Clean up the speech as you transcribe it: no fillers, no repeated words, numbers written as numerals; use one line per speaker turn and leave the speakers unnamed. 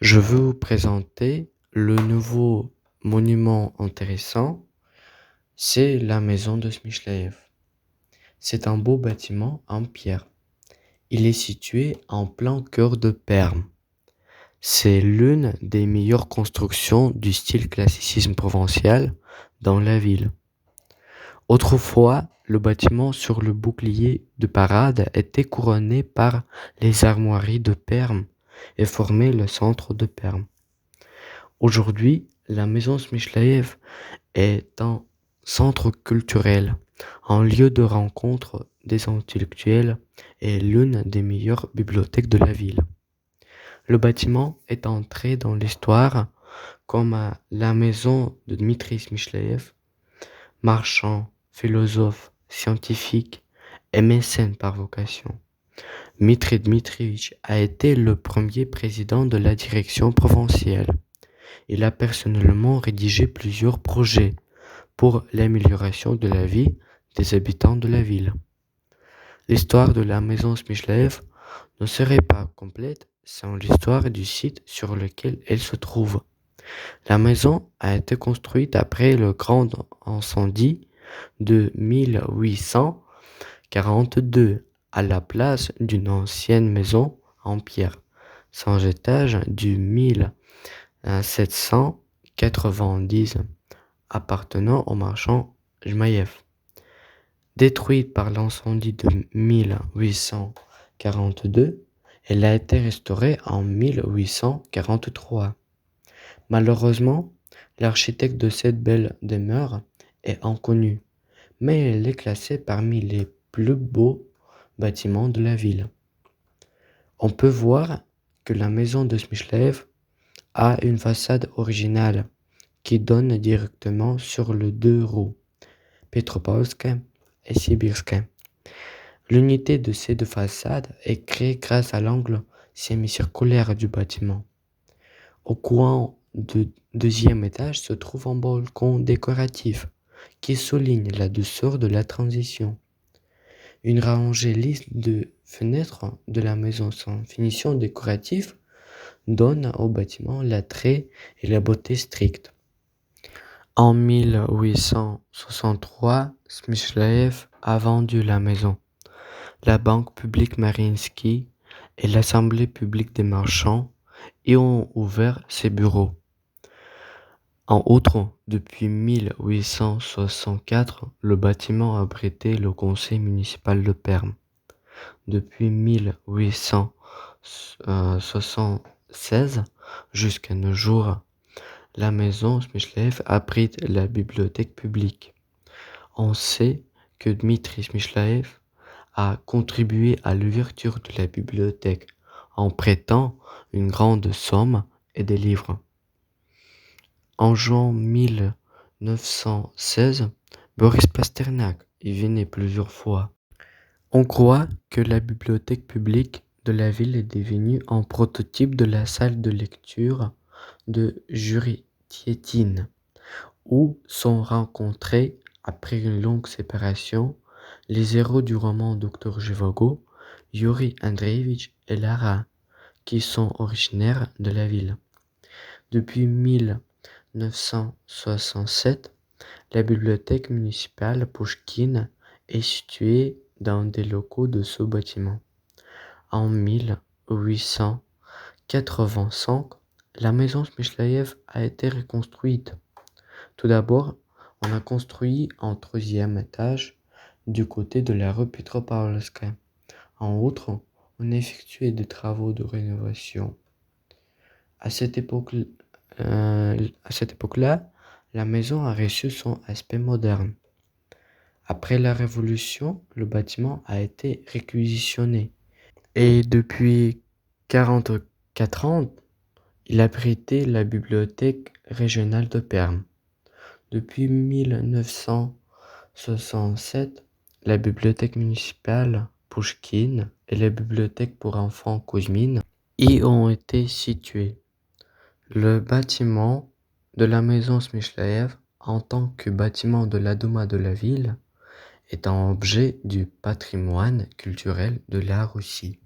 Je veux vous présenter le nouveau monument intéressant, c'est la maison de Smyslaev. C'est un beau bâtiment en pierre. Il est situé en plein cœur de Perm. C'est l'une des meilleures constructions du style classicisme provincial dans la ville. Autrefois, le bâtiment sur le bouclier de parade était couronné par les armoiries de Perm et formait le centre de Perm. Aujourd'hui, la maison Smyslaev est un centre culturel, un lieu de rencontre des intellectuels et l'une des meilleures bibliothèques de la ville. Le bâtiment est entré dans l'histoire comme la maison de Dmitri Smyslaev, marchand, philosophe, scientifique et mécène par vocation. Dmitri Dmitrievitch a été le premier président de la direction provinciale. Il a personnellement rédigé plusieurs projets pour l'amélioration de la vie des habitants de la ville. L'histoire de la maison Smyslaev ne serait pas complète sans l'histoire du site sur lequel elle se trouve. La maison a été construite après le grand incendie de 1842 à la place d'une ancienne maison en pierre, sans étage du 1790 appartenant au marchand Jmaïev. Détruite par l'incendie de 1842, elle a été restaurée en 1843. Malheureusement, l'architecte de cette belle demeure est inconnu, mais elle est classée parmi les plus beaux bâtiments de la ville. On peut voir que la maison de Smyslaev a une façade originale qui donne directement sur les deux roues, Petropavlsk et Sibirsk. L'unité de ces deux façades est créée grâce à l'angle semi-circulaire du bâtiment. Au coin du deuxième étage se trouve un balcon décoratif qui souligne la douceur de la transition. Une rangée lisse de fenêtres de la maison sans finition décorative donne au bâtiment l'attrait et la beauté stricte. En 1863, Smyslaev a vendu la maison. La banque publique Mariinsky et l'Assemblée publique des marchands y ont ouvert ses bureaux. En outre, depuis 1864, le bâtiment abritait le conseil municipal de Perm. Depuis 1876 jusqu'à nos jours, la maison Smyslaev abrite la bibliothèque publique. On sait que Dmitri Smyslaev a contribué à l'ouverture de la bibliothèque en prêtant une grande somme et des livres. En juin 1916, Boris Pasternak y venait plusieurs fois. On croit que la bibliothèque publique de la ville est devenue un prototype de la salle de lecture de Juritietine, où sont rencontrés, après une longue séparation, les héros du roman Docteur Zhivago, Yuri Andreevitch et Lara, qui sont originaires de la ville. Depuis 1967, la bibliothèque municipale Pouchkine est située dans des locaux de ce bâtiment. En 1885, la maison Smyslaev a été reconstruite. Tout d'abord, on a construit un troisième étage du côté de la rue Petropavlovsk. En outre, on a effectué des travaux de rénovation. À cette époque-là, la maison a reçu son aspect moderne. Après la Révolution, le bâtiment a été réquisitionné. Et depuis 44 ans, il abritait la bibliothèque régionale de Perm. Depuis 1967, la bibliothèque municipale Pouchkine et la bibliothèque pour enfants Kouzmine y ont été situées. Le bâtiment de la maison Smyslaev, en tant que bâtiment de la Douma de la ville, est un objet du patrimoine culturel de la Russie.